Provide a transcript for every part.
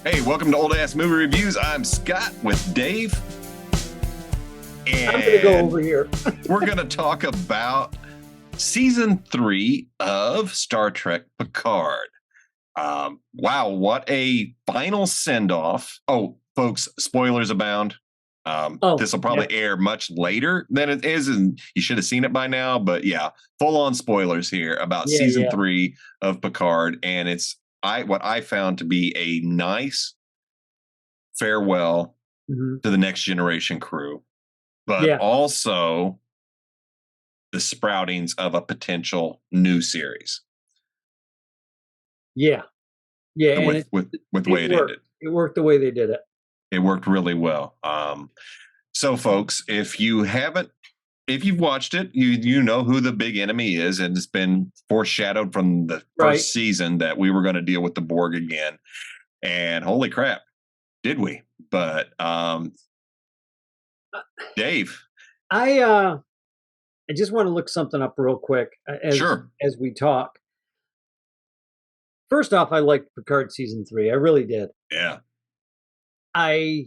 Hey, welcome to Old Ass Movie Reviews. I'm Scott with Dave. I'm going to go And over here. we're going to talk about season 3 of Star Trek Picard. Wow, what a final send-off. Oh, folks, spoilers abound. This will probably air much later than it is, and you should have seen it by now. But yeah, full-on spoilers here about season 3 of Picard, and it's what I found to be a nice farewell to the next generation crew, but also the sproutings of a potential new series. Yeah. With the way it ended. It worked the way they did it. It worked really well. So folks, if you've watched it, you know who the big enemy is, and it's been foreshadowed from the first season that we were going to deal with the Borg again. And holy crap, did we? But Dave, I just want to look something up real quick as we talk. First off, I liked Picard season 3. I really did. Yeah. I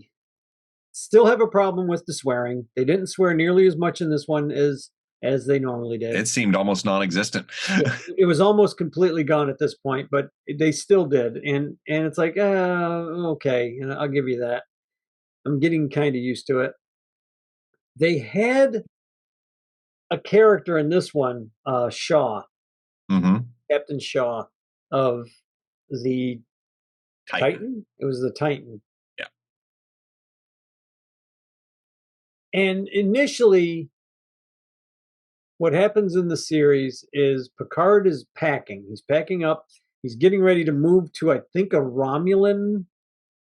still have a problem with the swearing. They didn't swear nearly as much in this one as they normally did. It seemed almost non-existent. It was almost completely gone at this point, but they still did. And it's like, okay, I'll give you that. I'm getting kind of used to it. They had a character in this one, Shaw, Captain Shaw of the Titan. It was the Titan. Yeah. And initially, what happens in the series is Picard is packing. He's packing up. He's getting ready to move to, I think, a Romulan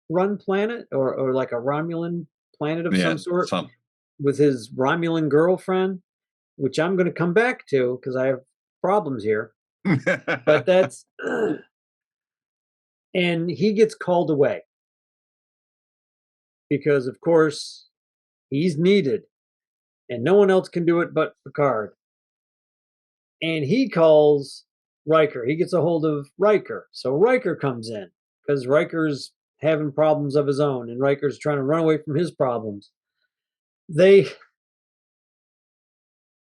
run planet or like a Romulan planet of some sort with his Romulan girlfriend, which I'm going to come back to because I have problems here. But that's and he gets called away because, of course, he's needed and no one else can do it but Picard. And he calls Riker. He gets a hold of Riker. So Riker comes in because Riker's having problems of his own and Riker's trying to run away from his problems.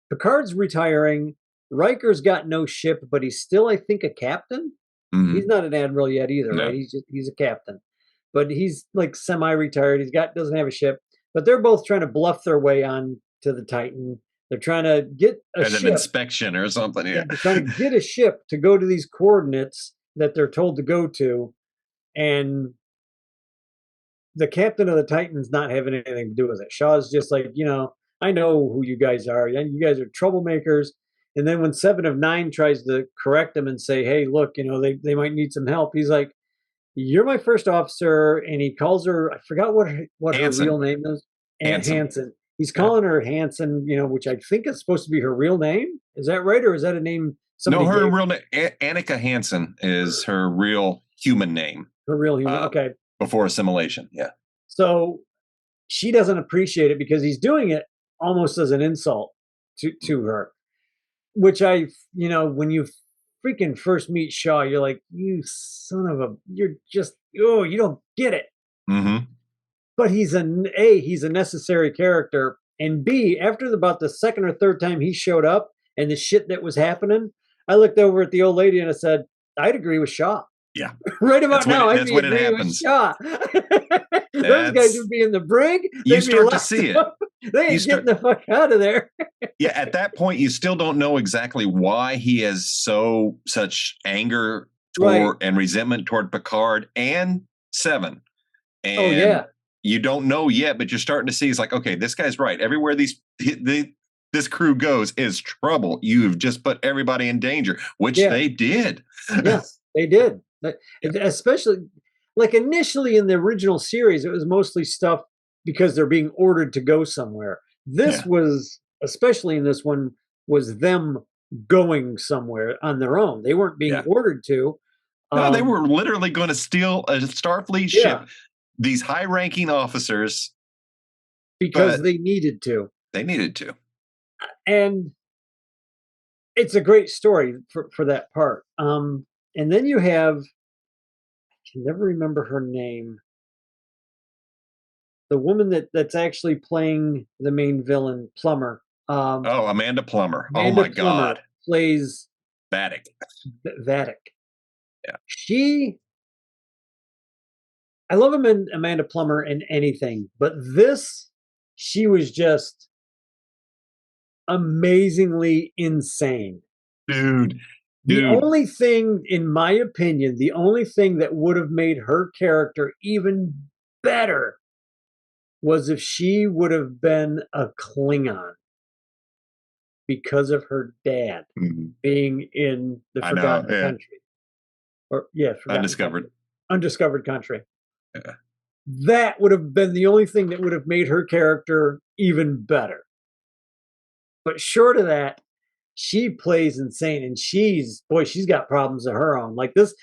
Picard's retiring. Riker's got no ship, but he's still, I think, a captain. He's not an admiral yet either, right? He's a captain, but he's like semi-retired. Doesn't have a ship, but they're both trying to bluff their way on to the Titan. They're trying to get an inspection or something. Yeah, they're trying to get a ship to go to these coordinates that they're told to go to, and the captain of the Titan's not having anything to do with it. Shaw's just like, I know who you guys are. You guys are troublemakers. And then when 7 of 9 tries to correct him and say, hey, look, they might need some help, he's like, you're my first officer. And he calls her, I forgot what her real name is. Hansen. He's calling her Hansen, which I think is supposed to be her real name. Is that right? Or is that a name? Her real name, Annika Hansen, is her real human name. Her real human, okay. Before assimilation, yeah. So she doesn't appreciate it because he's doing it almost as an insult to her. Which when you freaking first meet Shaw, you're like, you son of a, you're just, you don't get it. But he's a necessary character. And B, after about the second or third time he showed up and the shit that was happening, I looked over at the old lady and I said, I'd agree with Shaw. Yeah. Right about now, I'd be agreeing with Shaw. Those guys would be in the brig. You start to see it. They ain't getting the fuck out of there. Yeah, at that point, you still don't know exactly why he has such anger and resentment toward Picard and 7. And you don't know yet, but you're starting to see it's like, okay, this guy's right. Everywhere this crew goes is trouble. You've just put everybody in danger, which they did. Yes, they did. Especially, like initially in the original series, it was mostly stuff because they're being ordered to go somewhere. This was, especially in this one, was them going somewhere on their own. They weren't being ordered to. No, they were literally going to steal a Starfleet ship. These high-ranking officers. Because they needed to. They needed to. And it's a great story for that part. And then you have, can never remember her name. The woman that's actually playing the main villain, Plummer. Oh, Amanda Plummer. Oh Amanda my Plummer God. plays Vatic. Vatic. Yeah. I love Amanda Plummer in anything, but this, she was just amazingly insane. Dude. The only thing, in my opinion, the only thing that would have made her character even better was if she would have been a Klingon because of her dad being in the Forgotten Country. Or, Undiscovered. Undiscovered Country. Yeah. That would have been the only thing that would have made her character even better. But short of that, she plays insane, and she's got problems of her own. Like this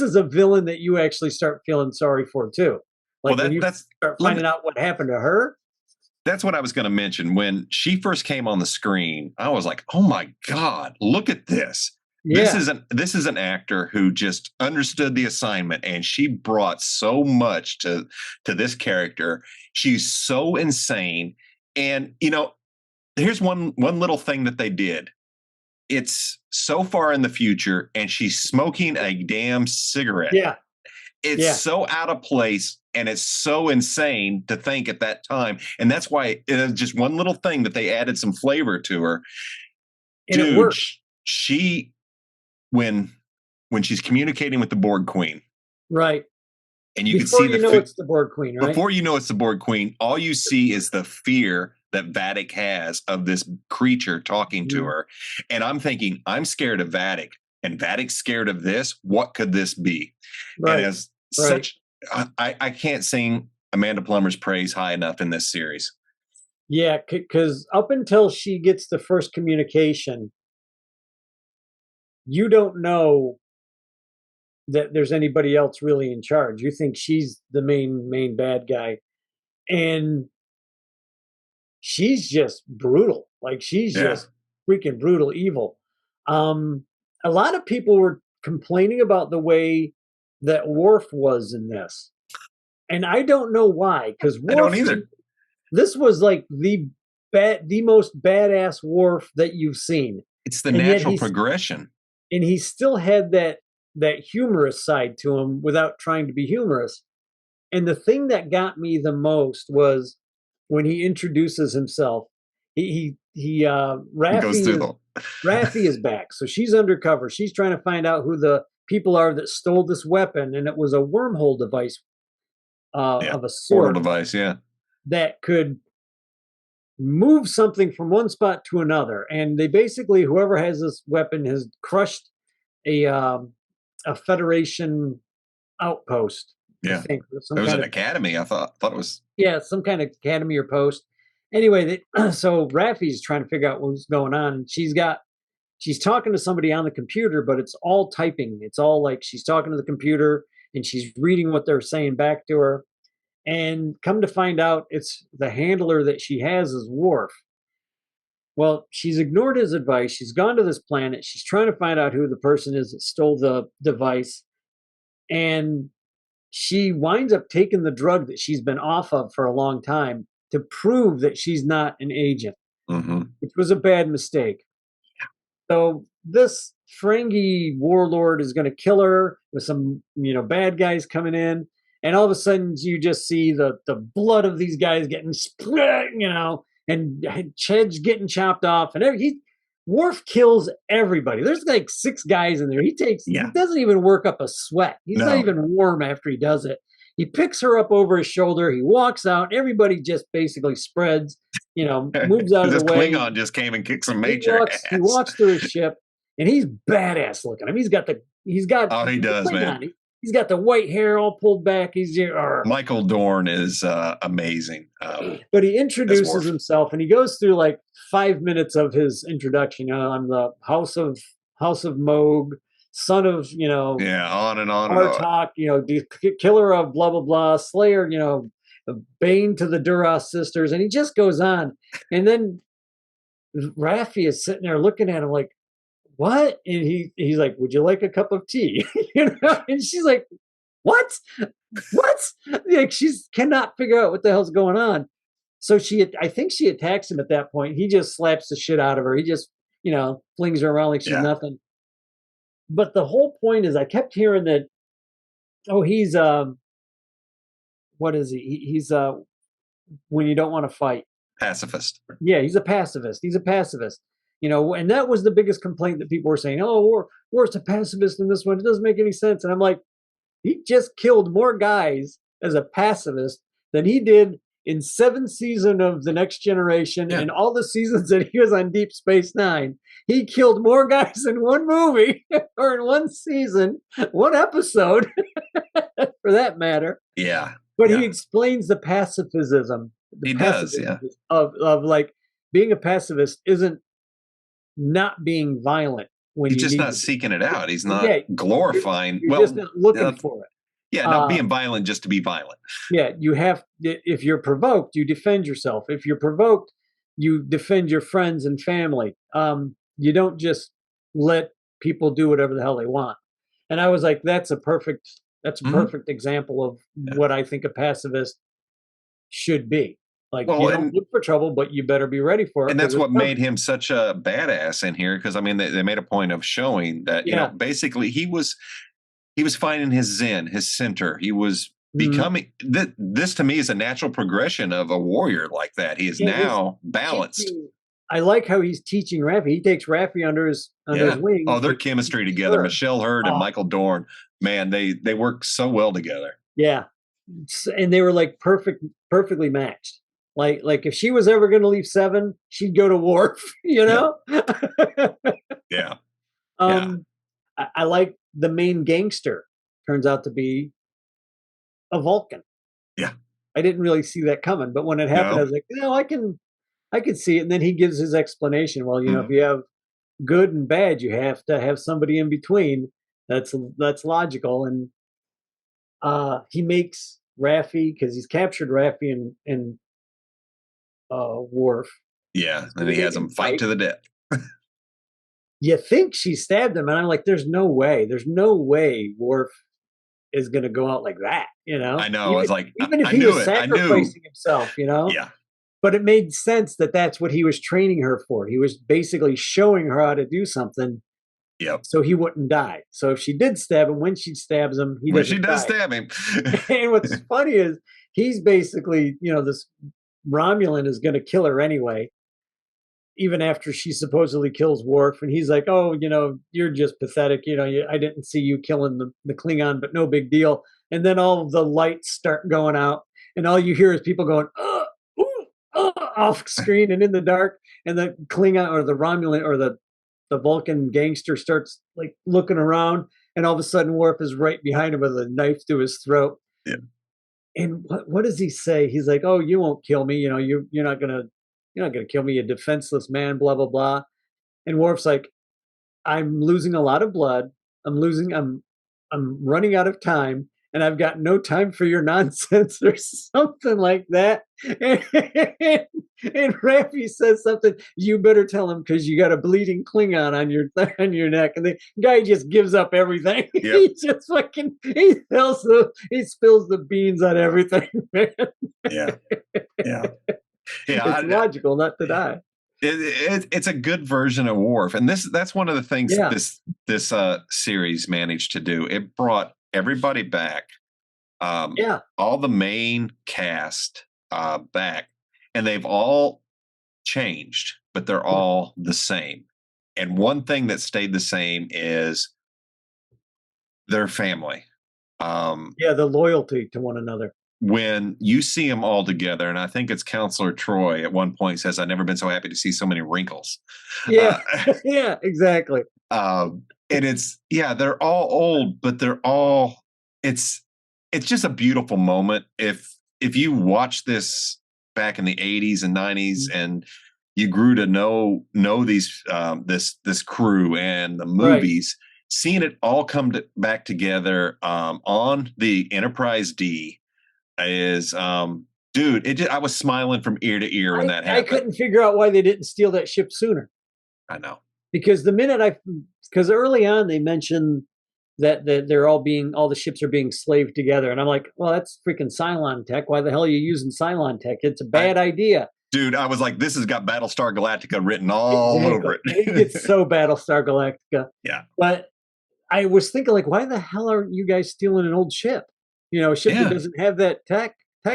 is a villain that you actually start feeling sorry for too. Like when you start finding out what happened to her. That's what I was going to mention. When she first came on the screen, I was like, "Oh my God, look at this! Yeah. This is an actor who just understood the assignment, and she brought so much to this character. She's so insane, and here's one little thing that they did. It's so far in the future, and she's smoking a damn cigarette. Yeah, it's so out of place. And it's so insane to think at that time. And that's why it is just one little thing that they added some flavor to her. And it worked. She, when she's communicating with the Borg Queen. Right. And you can see it's the Borg Queen, right? Before you know it's the Borg Queen, all you see is the fear that Vatic has of this creature talking to her. And I'm thinking, I'm scared of Vatic. And Vatic's scared of this. What could this be? Right. And as such... I can't sing Amanda Plummer's praise high enough in this series. Yeah, because up until she gets the first communication, you don't know that there's anybody else really in charge. You think she's the main bad guy. And she's just brutal. Like she's just freaking brutal evil. A lot of people were complaining about the way that Worf was in this. And I don't know why, because I don't either. This was like the most badass Worf that you've seen. It's the natural progression. And he still had that humorous side to him without trying to be humorous. And the thing that got me the most was when he introduces himself. Raffi is back. So she's undercover. She's trying to find out who the people are that stole this weapon, and it was a wormhole device of a sort. Portal device, that could move something from one spot to another. And they basically, whoever has this weapon has crushed a Federation outpost. Yeah, I think. It was an academy. I thought it was. Yeah, some kind of academy or post. Anyway, so Raffi's trying to figure out what's going on. And she's talking to somebody on the computer, but it's all typing. It's all like she's talking to the computer and she's reading what they're saying back to her. And come to find out, it's the handler that she has is Worf. Well, she's ignored his advice. She's gone to this planet. She's trying to find out who the person is that stole the device. And she winds up taking the drug that she's been off of for a long time to prove that she's not an agent, which was a bad mistake. So this Ferengi warlord is going to kill her with some, bad guys coming in. And all of a sudden you just see the blood of these guys getting split, and Ched's getting chopped off. And Worf kills everybody. There's like 6 guys in there. He doesn't even work up a sweat. He's not even warm after he does it. He picks her up over his shoulder. He walks out. Everybody just basically spreads, moves out of the way. This Klingon just came and kicked some major ass. He walks through his ship, and he's badass looking. I mean, he does, man. He's got the white hair all pulled back. Michael Dorn is amazing. But he introduces himself, and he goes through like 5 minutes of his introduction. I'm the House of Moog, son of on and on. Bartok, the killer of blah blah blah, Slayer, Bane to the Duras sisters, and he just goes on. And then Raffi is sitting there looking at him like, what? And he's like, would you like a cup of tea? And she's like, what? What? Like she's cannot figure out what the hell's going on. So I think she attacks him at that point. He just slaps the shit out of her. He just, flings her around like she's Yeah. nothing. But the whole point is, I kept hearing that. Oh, he's what is he? He's when you don't want to fight. Pacifist. Yeah, he's a pacifist. He's a pacifist. And that was the biggest complaint that people were saying. Oh, Worf's a pacifist in this one. It doesn't make any sense. And I'm like, he just killed more guys as a pacifist than he did in 7 seasons of The Next Generation and all the seasons that he was on Deep Space Nine. He killed more guys in one movie or in one season, one episode, for that matter. Yeah. But he explains the pacifism. He does, yeah. Of like being a pacifist isn't not being violent when he's you just not seeking it out. He's not glorifying. You're just not looking for it. Yeah, not being violent just to be violent. Yeah, you have. If you're provoked, you defend yourself. If you're provoked, you defend your friends and family. You don't just let people do whatever the hell they want. And I was like, that's a perfect example of what I think a pacifist should be. Like, you don't look for trouble, but you better be ready for it. And that's what made him such a badass in here. Because I mean, they made a point of showing that basically he was finding his zen, his center. He was becoming this to me is a natural progression of a warrior like that. He is now balanced. I like how he's teaching Raffi. He takes Raffi under his wing. Oh, their chemistry together. Sure. Michelle Hurd and Michael Dorn, man, they work so well together. Yeah, and they were like perfectly matched. Like if she was ever going to leave 7, she'd go to Worf. Yeah. I like the main gangster. Turns out to be a Vulcan. Yeah, I didn't really see that coming, but when it happened, I was like, I can see it. And then he gives his explanation. Well, if you have good and bad, you have to have somebody in between. That's logical. And he makes Raffi, because he's captured Raffi and Worf. Yeah, and he has him fight to the death. You think she stabbed him, and I'm like, there's no way Worf is going to go out like that. I know. I was like, even if he was sacrificing himself, Yeah. But it made sense that that's what he was training her for. He was basically showing her how to do something. Yep. So he wouldn't die. So if she did stab him, when she stabs him, he doesn't die. Stab him. And what's funny is he's basically, this Romulan is going to kill her anyway, even after she supposedly kills Worf. And he's like, oh, you're just pathetic. I didn't see you killing the Klingon, but no big deal. And then all of the lights start going out, and all you hear is people going, off screen and in the dark. And the Klingon or the Romulan or the Vulcan gangster starts like looking around, and all of a sudden Worf is right behind him with a knife to his throat. Yeah. And what does he say? He's like, "Oh, you won't kill me. You're not gonna kill me, you defenseless man." Blah blah blah. And Worf's like, "I'm losing a lot of blood. I'm running out of time, and I've got no time for your nonsense," or something like that. And Raffi says something, "You better tell him, because you got a bleeding Klingon on your neck." And the guy just gives up everything. Yep. He just he spills the beans on everything, man. Yeah. It's logical not to die. It's a good version of Worf, and that's one of the things this series managed to do. It brought everybody back. All the main cast back, and they've all changed, but they're all the same. And one thing that stayed the same is their family. The loyalty to one another. When you see them all together, and I think it's Counselor Troy at one point says, "I've never been so happy to see so many wrinkles." Yeah, yeah, exactly. And they're all old, but they're all. It's just a beautiful moment. If you watch this back in the 80s and 90s, and you grew to know these this crew and the movies, seeing it all come back together on the Enterprise D is dude. I was smiling from ear to ear when that happened. I couldn't figure out why they didn't steal that ship sooner. I know, because because early on they mentioned that they're all the ships are being slaved together. And I'm like, well, that's freaking Cylon tech. Why the hell are you using Cylon tech? It's a bad idea. Dude, I was like, this has got Battlestar Galactica written all over it. It's so Battlestar Galactica. Yeah. But I was thinking, like, why the hell aren't you guys stealing an old ship? A ship that doesn't have that tech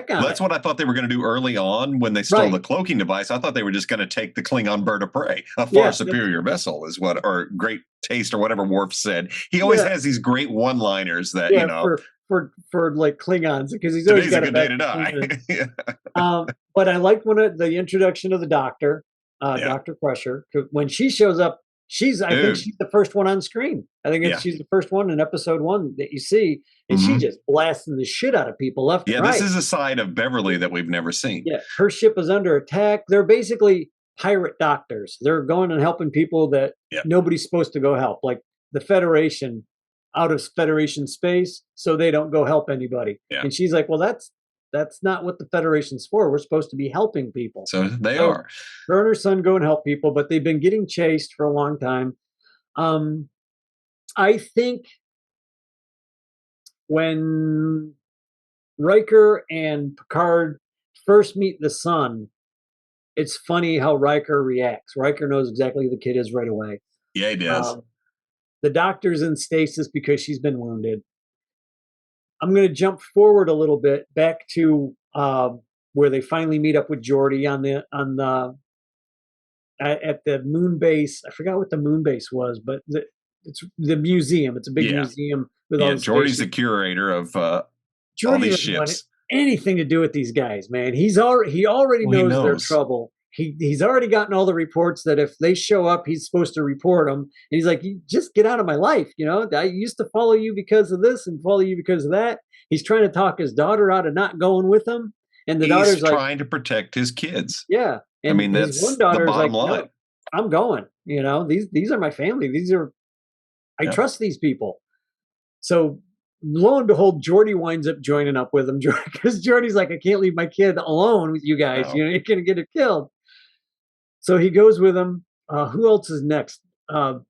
on That's what I thought they were going to do early on when they stole the cloaking device. I thought they were just going to take the Klingon bird of prey, a far superior vessel is what, or great taste or whatever Worf said. He always has these great one-liners that, for like Klingons, because he's always got a good day to die. But I liked the introduction of the Doctor, Dr. Crusher, when she shows up. I think she's the first one on screen. I think she's the first one in episode 1 that you see, and she just blasting the shit out of people left and right. This is a side of Beverly that we've never seen. Yeah, her ship is under attack. They're basically pirate doctors. They're going and helping people that nobody's supposed to go help, like the Federation, out of Federation space, so they don't go help anybody. Yeah. And she's like, well, that's not what the Federation's for. We're supposed to be helping people. So they are. Her and her son go and help people, but they've been getting chased for a long time. I think when Riker and Picard first meet the son, it's funny how Riker reacts. Riker knows exactly who the kid is right away. Yeah, he does. The Doctor's in stasis because she's been wounded. I'm going to jump forward a little bit back to where they finally meet up with Geordi at the moon base. I forgot what the moon base was, but it's the museum. It's a big museum with all the Geordi's the curator of all these ships. Anything to do with these guys, man. He already knows their trouble. He's already gotten all the reports that if they show up, he's supposed to report them. And he's like, just get out of my life. I used to follow you because of this and follow you because of that. He's trying to talk his daughter out of not going with him. And the daughter's trying to protect his kids. Yeah. And that's one daughter's the bottom line. No, I'm going. These are my family. I trust these people. So lo and behold, Geordi winds up joining up with him because Geordi's like, I can't leave my kid alone with you guys. You're going to get her killed. So he goes with him. Who else is next? The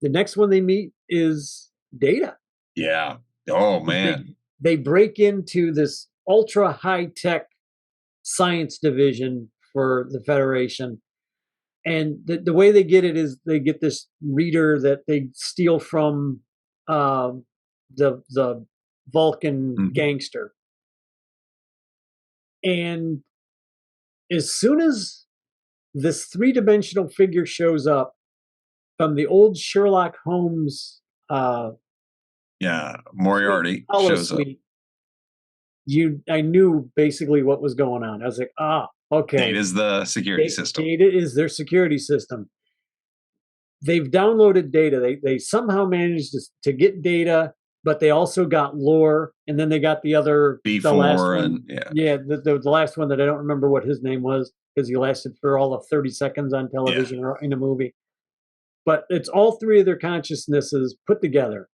next one they meet is Data. Yeah. Oh, man. They break into this ultra high-tech science division for the Federation. And the way they get it is they get this reader that they steal from the Vulcan gangster. And as soon as this three-dimensional figure shows up from the old Sherlock Holmes Moriarty shows up. I knew basically what was going on. I was like, okay. Data is the security system. Data is their security system. They've downloaded Data. They somehow managed to get Data, but they also got Lore, and then they got the other B4 the last one. the last one that I don't remember what his name was because he lasted for all of 30 seconds on television or in a movie. But it's all three of their consciousnesses put together.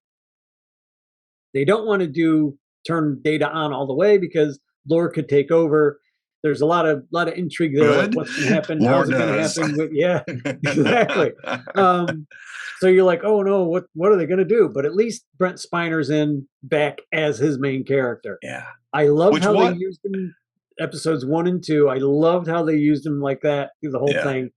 They don't want to turn Data on all the way because Lore could take over. There's a lot of intrigue there. Like what's going to happen? How's it going to happen? Exactly. So you're like, oh no, what are they going to do? But at least Brent Spiner's back as his main character. Yeah. I loved how they used him episodes 1 and 2. I loved how they used him like that through the whole thing.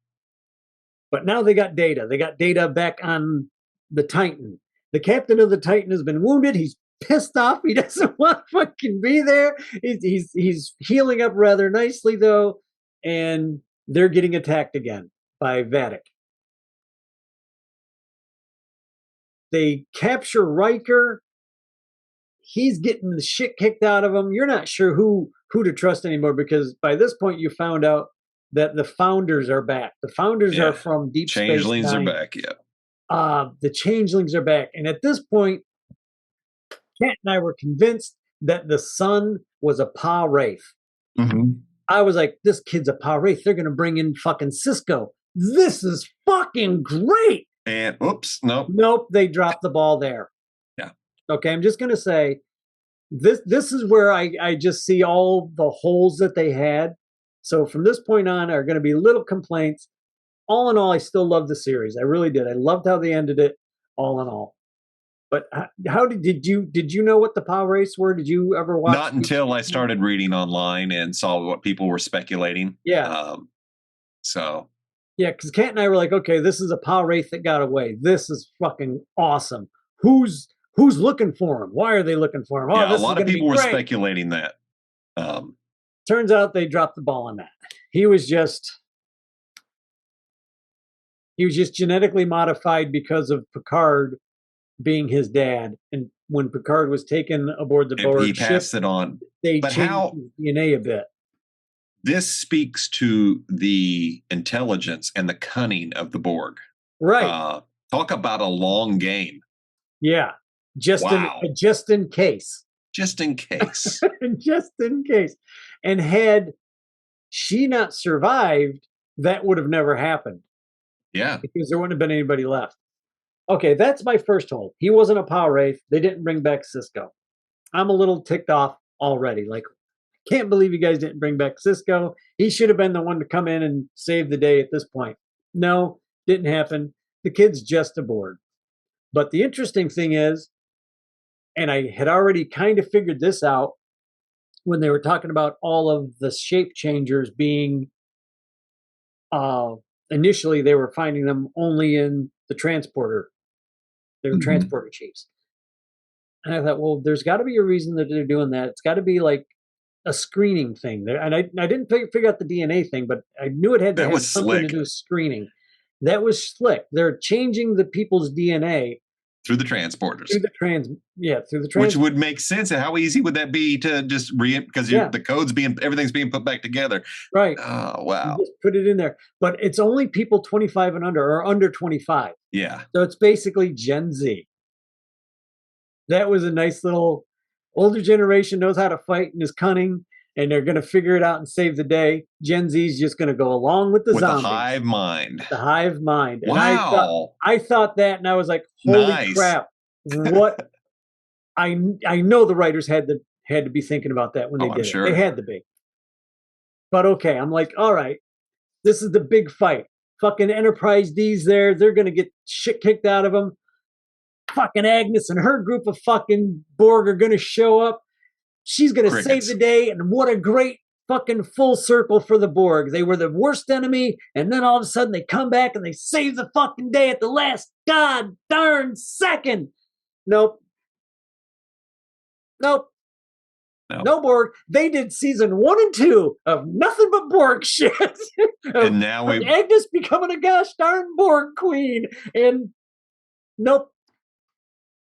But now they got Data. They got Data back on the Titan. The captain of the Titan has been wounded. He's pissed off. He doesn't want to fucking be there. He's healing up rather nicely though, and they're getting attacked again by Vadic. They capture Riker. He's getting the shit kicked out of him. You're not sure who to trust anymore because by this point you found out that the Founders are back. The Founders are from Deep Space Nine. Changelings are back, the Changelings are back. And at this point, Kat and I were convinced that the son was a Pa Wraith. Mm-hmm. I was like, this kid's a Pa Wraith. They're going to bring in fucking Cisco. This is fucking great. And oops, nope. Nope, they dropped the ball there. Yeah. Okay, I'm just going to say, this is where I just see all the holes that they had. So from this point on are going to be little complaints. All in all, I still love the series. I really did. I loved how they ended it, all in all. But how did you know what the power race were? Did you ever watch? Not until I started reading online and saw what people were speculating. Yeah. So Yeah, because Kat and I were like, okay, this is a power wraith that got away. This is fucking awesome. Who's looking for him? Why are they looking for him? Oh, yeah, a this lot is of gonna people be were great. speculating that. Turns out they dropped the ball on that. He was just genetically modified because of Picard being his dad. And when Picard was taken aboard the Borg he ship, passed it on. they But changed how his DNA a bit. this speaks to the intelligence and the cunning of the Borg. Right. Talk about a long game. Yeah. Just in case. Just in case. Just in case. And had she not survived, that would have never happened. Yeah. Because there wouldn't have been anybody left. Okay, that's my first hole. He wasn't a power wraith. They didn't bring back Cisco. I'm a little ticked off already. Like, can't believe you guys didn't bring back Cisco. He should have been the one to come in and save the day at this point. No, didn't happen. The kid's just aboard. But the interesting thing is, and I had already kind of figured this out when they were talking about all of the shape changers being, initially they were finding them only in the transporter. They were transporter chiefs. And I thought, well, there's got to be a reason that they're doing that. It's got to be like a screening thing. And I didn't figure out the DNA thing, but I knew it had to have something to do with screening. That was slick. They're changing the people's DNA through the transporters. Through the trans, which would make sense. How easy would that be to just because the code's everything's being put back together, right? Oh wow! You just put it in there, but it's only people 25 and under, or under 25. Yeah. So it's basically Gen Z. That was a nice little older generation knows how to fight and is cunning, and they're going to figure it out and save the day. Gen Z is just going to go along with the zombies. The hive mind. The hive mind. Wow. And I thought that, and I was like, holy crap. What? I know the writers had to be thinking about that when they did it. They had to be. But okay, I'm like, all right, this is the big fight. Fucking Enterprise D's there. They're going to get shit kicked out of them. Fucking Agnes and her group of fucking Borg are going to show up. She's going to save the day, and what a great fucking full circle for the Borg. They were the worst enemy, and then all of a sudden they come back and they save the fucking day at the last god darn second. Nope. No Borg. They did season 1 and 2 of nothing but Borg shit. And now Agnes becoming a gosh darn Borg queen. And nope.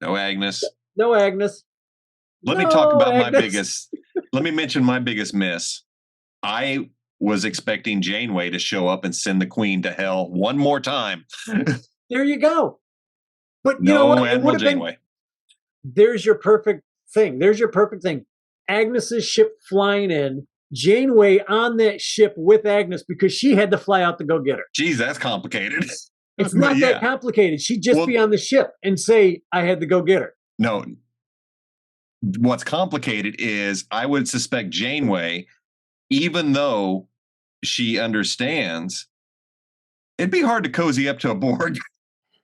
No Agnes. No Agnes. Let me talk about my biggest. Let me mention my biggest miss. I was expecting Janeway to show up and send the Queen to hell one more time. There you go. But you know what? Admiral Janeway. There's your perfect thing. Agnes's ship flying in, Janeway on that ship with Agnes because she had to fly out to go get her. Geez, that's complicated. It's not that complicated. She'd just be on the ship and say, I had to go get her. No. What's complicated is I would suspect Janeway, even though she understands, it'd be hard to cozy up to a Borg.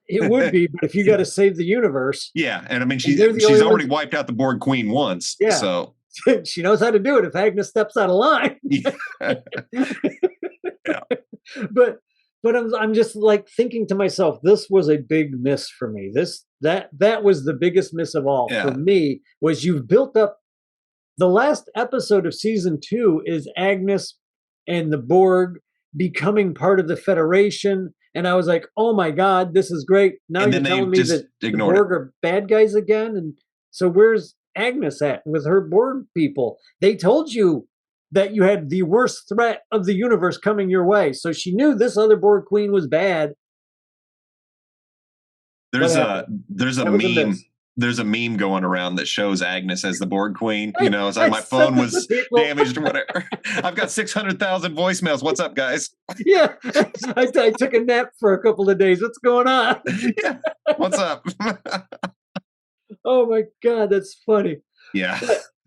It would be, but if you got to save the universe. Yeah, and I mean, she's already wiped out the Borg Queen once. Yeah. So she knows how to do it if Agnes steps out of line. Yeah. But I'm just like thinking to myself, this was a big miss for me. That was the biggest miss of all for me, was you've built up. The last episode of season 2 is Agnes and the Borg becoming part of the Federation. And I was like, oh my God, this is great. Now you're telling me that the Borg are bad guys again? And so where's Agnes at with her Borg people? They told you that you had the worst threat of the universe coming your way. So she knew this other Borg queen was bad. There's a meme. There's a meme going around that shows Agnes as the Borg queen. You know, it's like my phone was damaged or whatever. I've got 600,000 voicemails. What's up, guys? Yeah, I took a nap for a couple of days. What's going on? Yeah, what's up? Oh my God, that's funny. Yeah,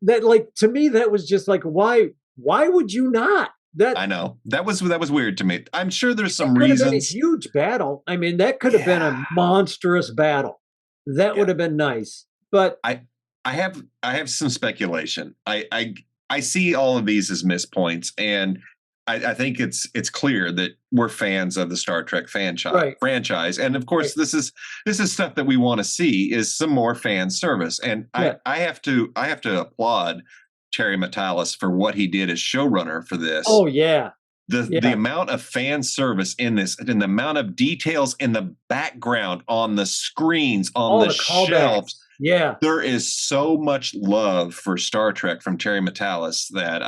that like to me that was just like why would you not? That I know that was weird to me. I'm sure there's some reasons. Been a huge battle. I mean, that could have been a monstrous battle. That would Yeah. have been nice. But I have some speculation. I see all of these as missed points, and I think it's clear that we're fans of the Star Trek right, franchise, and of course right, this is stuff that we want to see is some more fan service, and yeah. I have to applaud Terry Matalas for what he did as showrunner for this. Oh yeah, The yeah. amount of fan service in this and the amount of details in the background on the screens on All the the shelves, callbacks. Yeah. there is so much love for Star Trek from Terry Matalas that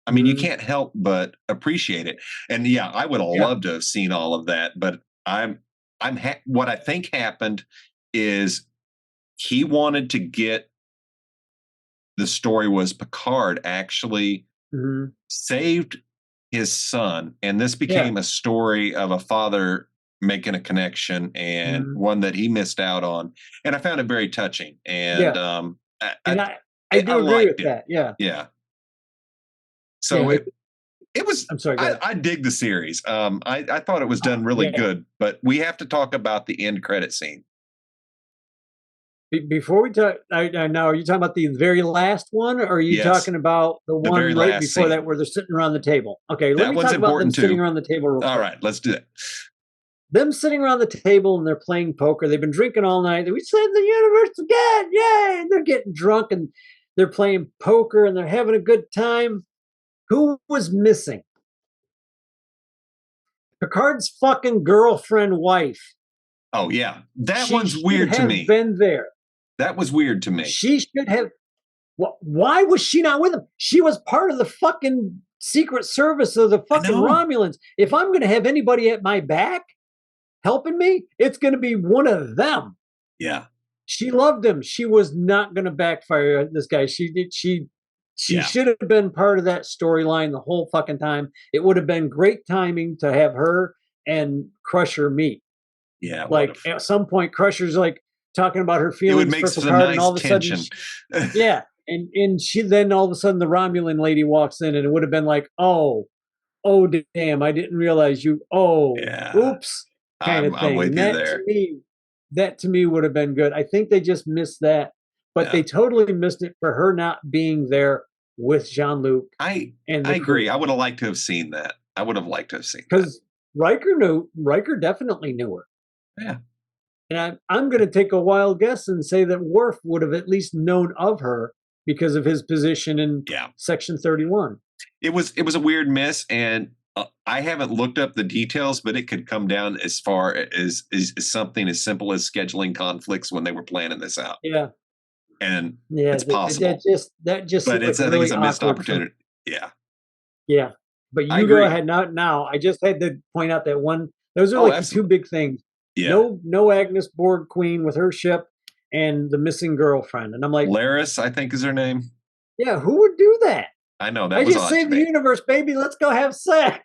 I mean you Mhm. can't help but appreciate it. And yeah, I would have Yeah. loved to have seen all of that, but what I think happened is he wanted to get the story was Picard actually Mhm. saved his son, and this Yeah. became a story of a father making a connection and Mhm. one that he missed out on. And I found it very touching, and Yeah. I, And I I I do agree liked with it. that. Yeah. Yeah. Yeah. So it was. I'm sorry. Go ahead. I dig the series. I thought it was done really Yeah. good, but we have to talk about the end credit scene. Before we talk, now are you talking about the very last one, or are you Yes, talking about the the very one right last before scene. that where they're sitting around the table? Okay, let That me one's talk about them important sitting too. around the table real All quick. right, let's do it. Them sitting around the table and they're playing poker. They've been drinking all night. We saved the universe again! Yay! And they're getting drunk and they're playing poker and they're having a good time. Who was missing? Picard's fucking girlfriend wife. Oh yeah, that She one's should weird to have me. been there. That was weird to me. She should have. Why was she not with him? She was part of the fucking Secret Service of the I fucking know. Romulans. If I'm going to have anybody at my back helping me, it's going to be one of them. Yeah. She loved him. She was not going to backfire on this guy. She did. She Yeah. should have been part of that storyline the whole fucking time. It would have been great timing to have her and Crusher meet. Yeah. Like at some point, Crusher's like talking about her It would feelings make for some Picard, and nice all of a sudden, tension. yeah, and she then all of a sudden the Romulan lady walks in, and it would have been like, oh damn, I didn't realize you. Oh, Yeah. oops, kind of I'm thing. with And you there. that to me would have been good. I think they just missed that, but Yeah. they totally missed it for her not being there with Jean Luc I and the I agree. crew. I would have liked to have seen that. I would have liked to have seen that. Because Riker definitely knew her. Yeah. And I'm going to take a wild guess and say that Worf would have at least known of her because of his position in Yeah. Section 31. It was a weird miss, and I haven't looked up the details, but it could come down as far as something as simple as scheduling conflicts when they were planning this out, Yeah, and yeah. it's possible. That just But seemed like I think really it's a missed awkward for. opportunity. Yeah, Yeah, but I you go agree. ahead now. I just had to point out that one. Those are Oh, like the two absolutely. big things. Yeah. No Agnes Borg Queen with her ship, and the missing girlfriend. And I'm like, Laris, I think is her name. yeah, who would do that? I know that I was just odd to saved the me. universe, baby. Let's go have sex.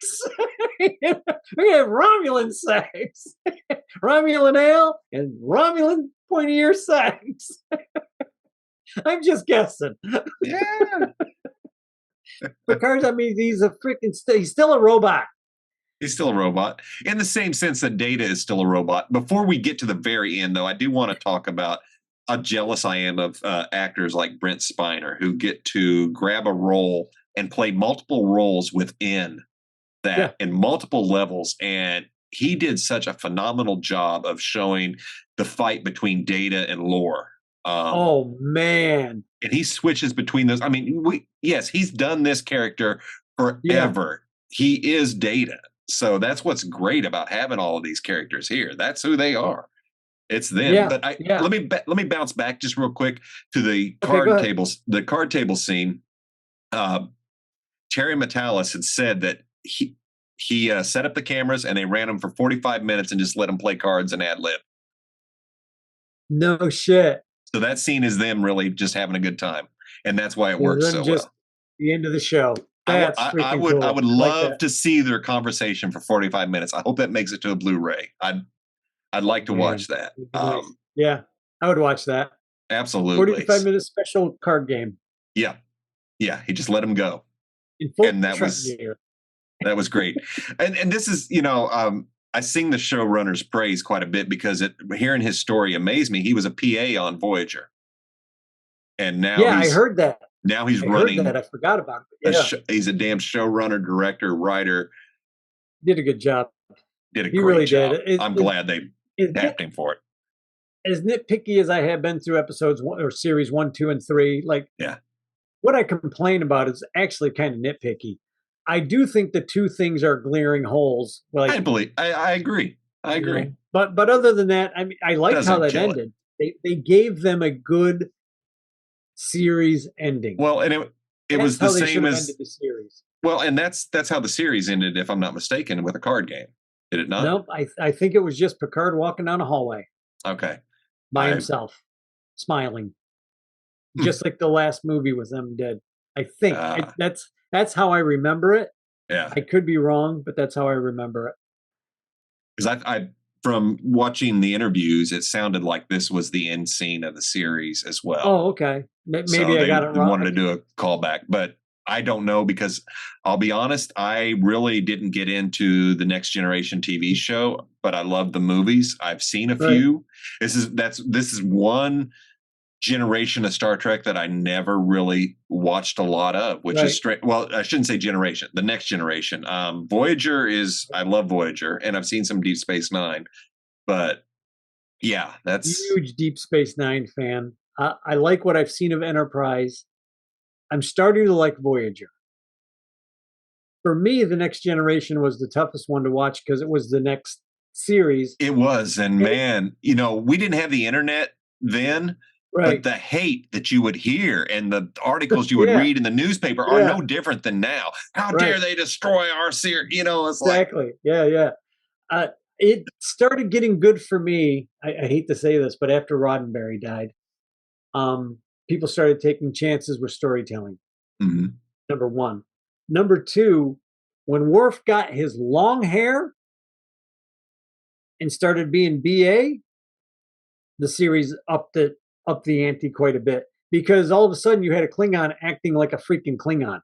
We have Romulan sex, Romulan ale, and Romulan pointy ear sex. I'm just guessing. Yeah. Picard, I mean, he's he's still a robot. He's still a robot in the same sense that Data is still a robot. Before we get to the very end, though, I do want to talk about how jealous I am of actors like Brent Spiner who get to grab a role and play multiple roles within that Yeah. in multiple levels. And he did such a phenomenal job of showing the fight between Data and Lore. Oh man. And he switches between those. I mean, yes, he's done this character Yeah. forever. He is Data. So that's what's great about having all of these characters here. That's who they are. It's them. Yeah. But Yeah. let me bounce back just real quick to the Okay, go ahead. the card table scene. Terry Matalas had said that he set up the cameras and they ran them for 45 minutes and just let them play cards and ad lib. No shit. So that scene is them really just having a good time, and that's why it works Then so just well. the end of the show. That's freaking cool. I would like love that. to see their conversation for 45 minutes. I hope that makes it to a Blu-ray. I'd like to Man, watch that. it'd be nice. Yeah, I would watch that. Absolutely. 45-minute special card game Yeah. Yeah. He just let him go. in full And that Trek was gear. great. And this is, I sing the showrunner's praise quite a bit because hearing his story amazed me. He was a PA on Voyager, and Yeah, I heard that. he's I heard running. that. I forgot about it. Yeah, He's a damn showrunner, director, writer. did a good job. Did a He great really job. did. I'm glad they tapped him for it. As nitpicky as I have been through episodes one, or series 1, 2, and 3, like Yeah, what I complain about is actually kind of nitpicky. I do think the two things are glaring holes. Like I agree. I agree. know, but other than that, I mean, I liked how that ended. They gave them a good series ending. Well, and it was the same as ended the series. Well, and that's how the series ended, if I'm not mistaken, with a card game. Did it not? Nope. I think it was just Picard walking down a hallway. Okay. By himself, smiling, just like the last movie with them did. I think that's how I remember it. Yeah, I could be wrong, but that's how I remember it. Because I from watching the interviews, it sounded like this was the end scene of the series as well. Oh, okay. Maybe so I got it wrong. Wanted to do a callback, but I don't know because I'll be honest, I really didn't get into the Next Generation TV show, but I love the movies. I've seen a few. This is one generation of Star Trek that I never really watched a lot of, which is straight. Well, I shouldn't say generation, the Next Generation. Voyager I love Voyager, and I've seen some Deep Space Nine, but yeah, that's huge Deep Space Nine fan. I like what I've seen of Enterprise. I'm starting to like Voyager. For me, the Next Generation was the toughest one to watch because it was the next series. It was, and man, we didn't have the internet then. But the hate that you would hear and the articles you would read in the newspaper are no different than now. How dare they destroy our series? It's exactly. Yeah. It started getting good for me. I hate to say this, but after Roddenberry died, people started taking chances with storytelling. Mm-hmm. Number one. Number two, when Worf got his long hair and started being BA, the series upped the ante quite a bit because all of a sudden you had a Klingon acting like a freaking Klingon.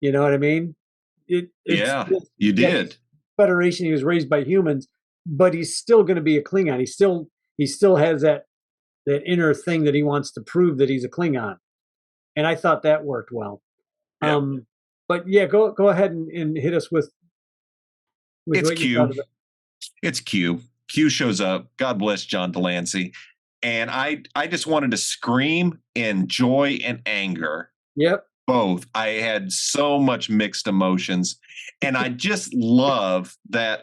You know what I mean? You did. Federation, he was raised by humans, but he's still going to be a Klingon. He still has that inner thing that he wants to prove that he's a Klingon. And I thought that worked well. Yep. But yeah, go ahead and hit us with it's Q. It's Q. Q shows up. God bless John Delancey. And I just wanted to scream in joy and anger. Yep. Both. I had so much mixed emotions. And I just love that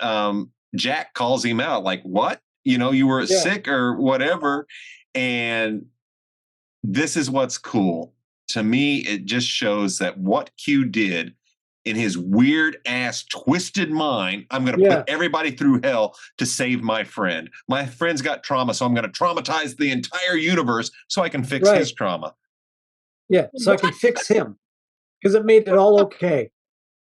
Jack calls him out like, what? You were sick or whatever. And this is what's cool. To me, it just shows that what Q did in his weird ass twisted mind, I'm going to put everybody through hell to save my friend. My friend's got trauma, so I'm going to traumatize the entire universe so I can fix his trauma. Yeah, so I can fix him because it made it all okay.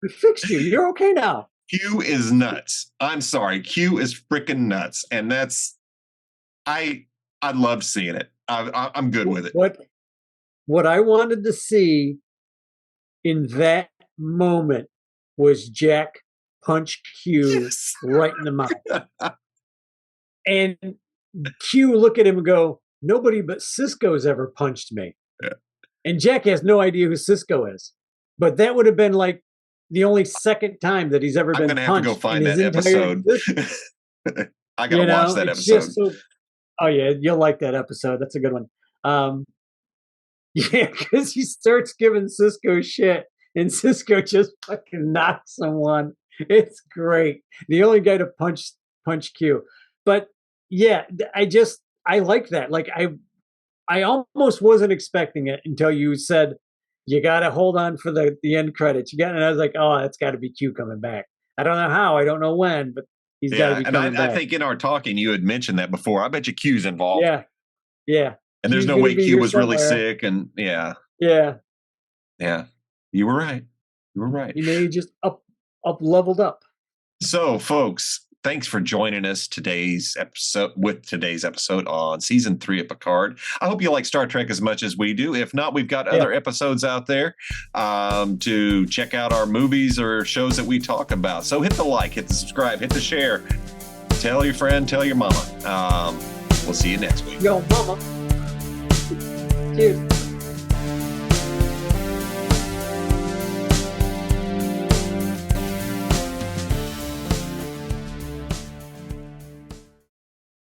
We fixed you. You're okay now. Q is nuts. I'm sorry. Q is freaking nuts. And I love seeing it. I'm good with it. What I wanted to see in that moment was Jack punch Q right in the mouth. And Q look at him and go, nobody but Cisco's ever punched me. Yeah. And Jack has no idea who Cisco is. But that would have been like the only second time that he's ever been punched. I'm going to have to go find that episode. I got to watch that episode. Oh, yeah, you'll like that episode. That's a good one. Yeah, because he starts giving Cisco shit, and Cisco just fucking knocks someone. It's great. The only guy to punch Q. But yeah, I like that. Like I almost wasn't expecting it until you said you got to hold on for the end credits. And I was like, oh, that's got to be Q coming back. I don't know how, I don't know when, but he's got to be coming back. I think in our talking you had mentioned that before. I bet you Q's involved. Yeah. And there's no way Q was really sick, and yeah. You were right. He may just up leveled up. So, folks, thanks for joining us today's episode on season 3 of Picard. I hope you like Star Trek as much as we do. If not, we've got other episodes out there to check out our movies or shows that we talk about. So hit the like, hit the subscribe, hit the share. Tell your friend, tell your mama. We'll see you next week. Yo, mama. Cheers.